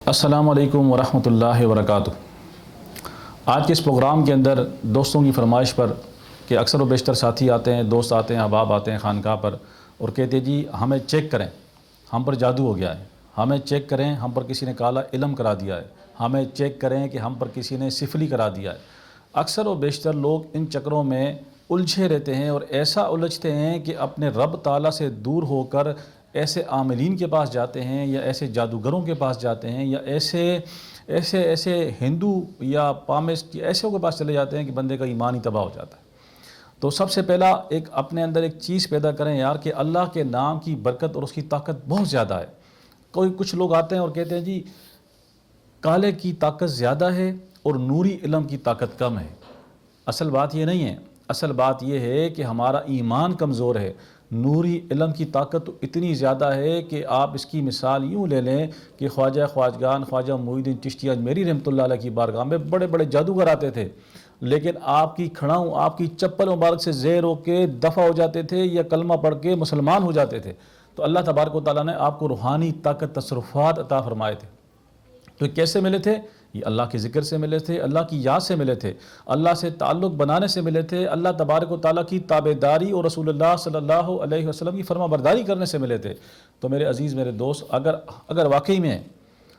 السلام علیکم ورحمۃ اللہ وبرکاتہ۔ آج کے اس پروگرام کے اندر دوستوں کی فرمائش پر کہ اکثر و بیشتر ساتھی آتے ہیں، دوست آتے ہیں، احباب آتے ہیں خانقاہ پر اور کہتے ہیں جی ہمیں چیک کریں، ہم پر جادو ہو گیا ہے، ہمیں چیک کریں، ہم پر کسی نے کالا علم کرا دیا ہے، ہمیں چیک کریں کہ ہم پر کسی نے سفلی کرا دیا ہے۔ اکثر و بیشتر لوگ ان چکروں میں الجھے رہتے ہیں اور ایسا الجھتے ہیں کہ اپنے رب تعالیٰ سے دور ہو کر ایسے عاملین کے پاس جاتے ہیں یا ایسے جادوگروں کے پاس جاتے ہیں یا ایسے ہندو یا پامسٹ ایسے کے پاس چلے جاتے ہیں کہ بندے کا ایمان ہی تباہ ہو جاتا ہے۔ تو سب سے پہلا اپنے اندر ایک چیز پیدا کریں یار کہ اللہ کے نام کی برکت اور اس کی طاقت بہت زیادہ ہے۔ کچھ لوگ آتے ہیں اور کہتے ہیں جی کالے کی طاقت زیادہ ہے اور نوری علم کی طاقت کم ہے۔ اصل بات یہ نہیں ہے، اصل بات یہ ہے کہ ہمارا ایمان کمزور ہے۔ نوری علم کی طاقت تو اتنی زیادہ ہے کہ آپ اس کی مثال یوں لے لیں کہ خواجہ خواجگان خواجہ معین الدین چشتی اجمیری رحمۃ اللہ علیہ کی بارگاہ میں بڑے بڑے جادوگر آتے تھے، لیکن آپ کی کھڑاؤں آپ کی چپل مبارک سے زیر ہو کے دفع ہو جاتے تھے یا کلمہ پڑھ کے مسلمان ہو جاتے تھے۔ تو اللہ تبارک و تعالیٰ نے آپ کو روحانی طاقت تصرفات عطا فرمائے تھے۔ تو کیسے ملے تھے؟ یہ اللہ کے ذکر سے ملے تھے، اللہ کی یاد سے ملے تھے، اللہ سے تعلق بنانے سے ملے تھے، اللہ تبارک و تعالیٰ کی تابعداری اور رسول اللہ صلی اللہ علیہ وسلم کی فرما برداری کرنے سے ملے تھے۔ تو میرے عزیز میرے دوست، اگر واقعی میں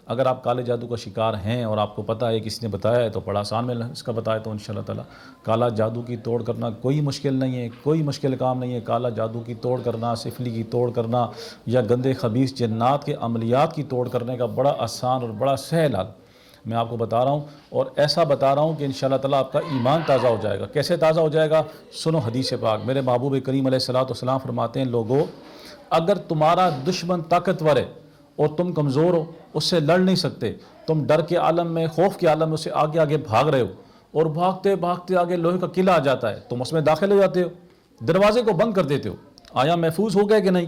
اگر آپ کالے جادو کا شکار ہیں اور آپ کو پتہ ہے کسی نے بتایا ہے تو بڑا آسان میں اس کا بتایا تو انشاءاللہ تعالیٰ کالا جادو کی توڑ کرنا کوئی مشکل نہیں ہے، کوئی مشکل کام نہیں ہے۔ کالا جادو کی توڑ کرنا، سفلی کی توڑ کرنا یا گندے خبیث جنات کے عملیات کی توڑ کرنے کا بڑا آسان اور بڑا سہل حل میں آپ کو بتا رہا ہوں، اور ایسا بتا رہا ہوں کہ انشاءاللہ تعالیٰ آپ کا ایمان تازہ ہو جائے گا۔ کیسے تازہ ہو جائے گا؟ سنو حدیث پاک، میرے محبوب کریم علیہ السلام فرماتے ہیں لوگو اگر تمہارا دشمن طاقتور ہے اور تم کمزور ہو، اس سے لڑ نہیں سکتے، تم ڈر کے عالم میں خوف کے عالم میں اسے آگے آگے بھاگ رہے ہو اور بھاگتے بھاگتے آگے لوہے کا قلعہ آ جاتا ہے، تم اس میں داخل ہو جاتے ہو، دروازے کو بند کر دیتے ہو، آیا محفوظ ہو گئے کہ نہیں؟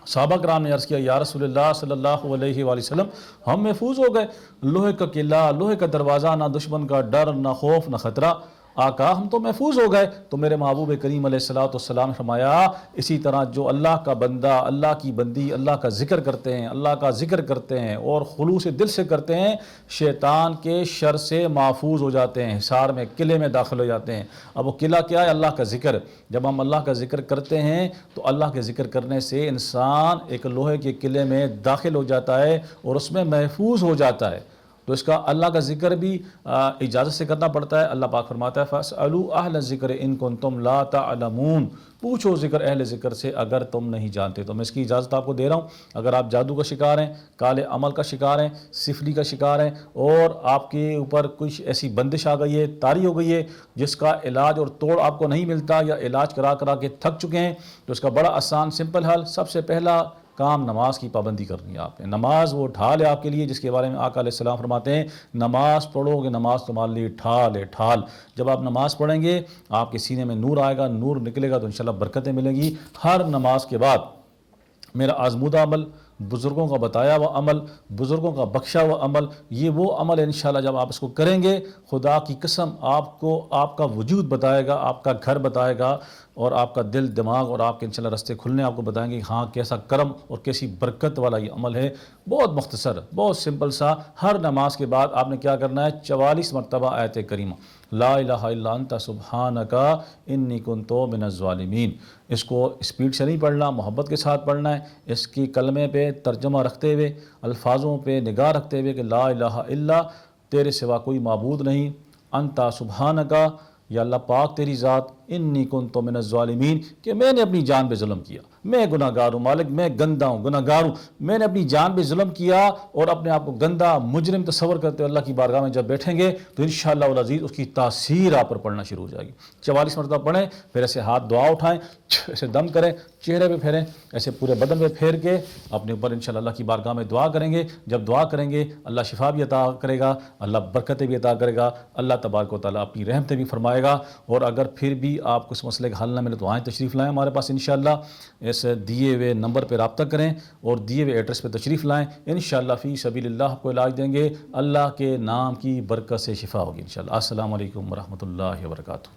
صحابہ کرام نے عرض کیا یا رسول اللہ صلی اللہ علیہ وآلہ وسلم ہم محفوظ ہو گئے، لوہے کا قلعہ، لوہے کا دروازہ، نہ دشمن کا ڈر، نہ خوف، نہ خطرہ، آقا ہم تو محفوظ ہو گئے۔ تو میرے محبوب کریم علیہ السلام نے فرمایا اسی طرح جو اللہ کا بندہ، اللہ کی بندی اللہ کا ذکر کرتے ہیں، اللہ کا ذکر کرتے ہیں اور خلوص دل سے کرتے ہیں، شیطان کے شر سے محفوظ ہو جاتے ہیں، حصار میں قلعے میں داخل ہو جاتے ہیں۔ اب وہ قلعہ کیا ہے؟ اللہ کا ذکر۔ جب ہم اللہ کا ذکر کرتے ہیں تو اللہ کے ذکر کرنے سے انسان ایک لوہے کے قلعے میں داخل ہو جاتا ہے اور اس میں محفوظ ہو جاتا ہے۔ تو اس کا اللہ کا ذکر بھی اجازت سے کرنا پڑتا ہے۔ اللہ پاک فرماتا ہے فَاسْأَلُوا أَهْلَ الذِّكْرِ إِن كُنتُمْ لَا تَعْلَمُونَ، پوچھو ذکر اہل ذکر سے اگر تم نہیں جانتے۔ تو میں اس کی اجازت آپ کو دے رہا ہوں، اگر آپ جادو کا شکار ہیں، کالے عمل کا شکار ہیں، سفلی کا شکار ہیں اور آپ کے اوپر کچھ ایسی بندش آ گئی ہے، طاری ہو گئی ہے جس کا علاج اور توڑ آپ کو نہیں ملتا یا علاج کرا کے تھک چکے ہیں، تو اس کا بڑا آسان سمپل حل، سب سے پہلا کام نماز کی پابندی کرنی ہے آپ نے۔ نماز وہ ڈھال ہے آپ کے لیے جس کے بارے میں آقا علیہ السلام فرماتے ہیں نماز پڑھو گے نماز تمہارے لیے ڈھال ہے، ڈھال۔ جب آپ نماز پڑھیں گے آپ کے سینے میں نور آئے گا، نور نکلے گا تو انشاءاللہ برکتیں ملیں گی۔ ہر نماز کے بعد میرا آزمودہ عمل، بزرگوں کا بتایا ہوا عمل، بزرگوں کا بخشا ہوا عمل، یہ وہ عمل انشاءاللہ جب آپ اس کو کریں گے خدا کی قسم آپ کو آپ کا وجود بتائے گا، آپ کا گھر بتائے گا اور آپ کا دل دماغ اور آپ کے انشاءاللہ رستے کھلنے آپ کو بتائیں گے کہ ہاں کیسا کرم اور کیسی برکت والا یہ عمل ہے۔ بہت مختصر، بہت سمپل سا، ہر نماز کے بعد آپ نے کیا کرنا ہے؟ 44 مرتبہ آیت کریمہ لا الہ الا انت سبحانک انی کنت من الظالمین۔ اس کو اسپیڈ سے نہیں پڑھنا، محبت کے ساتھ پڑھنا ہے، اس کی کلمے پہ ترجمہ رکھتے ہوئے، الفاظوں پہ نگاہ رکھتے ہوئے کہ لا الہ الا تیرے سوا کوئی معبود نہیں، انت سبحانک یا اللہ پاک تیری ذات، انی کنت من الظالمین کہ میں نے اپنی جان پہ ظلم کیا، میں گناہ گار ہوں مالک، میں گندا ہوں، گناہ گار ہوں، میں نے اپنی جان پہ ظلم کیا اور اپنے آپ کو گندا مجرم تصور کرتے ہوئے اللہ کی بارگاہ میں جب بیٹھیں گے تو انشاءاللہ العزیز اس کی تاثیر آپ پر پڑنا شروع ہو جائے گی۔ 44 مرتبہ پڑھیں، پھر ایسے ہاتھ دعا اٹھائیں، ایسے دم کریں، چہرے پہ پھیریں، ایسے پورے بدن پہ پھیر کے اپنے اوپر انشاءاللہ اللہ کی بارگاہ میں دعا کریں گے۔ جب دعا کریں گے اللہ شفا بھی عطا کرے گا، اللہ برکتیں بھی عطا کرے گا، اللہ تبارک و تعالیٰ اپنی رحمتیں بھی فرمائے گا۔ اور اگر پھر بھی آپ کو اس مسئلے کا حل نہ ملے تو آئیں تشریف لائیں ہمارے پاس انشاءاللہ، اس دیے ہوئے نمبر پہ رابطہ کریں اور دیے ہوئے ایڈریس پہ تشریف لائیں، انشاءاللہ فی سبیل اللہ آپ کو علاج دیں گے، اللہ کے نام کی برکت سے شفا ہوگی انشاءاللہ۔ السلام علیکم ورحمۃ اللہ وبرکاتہ۔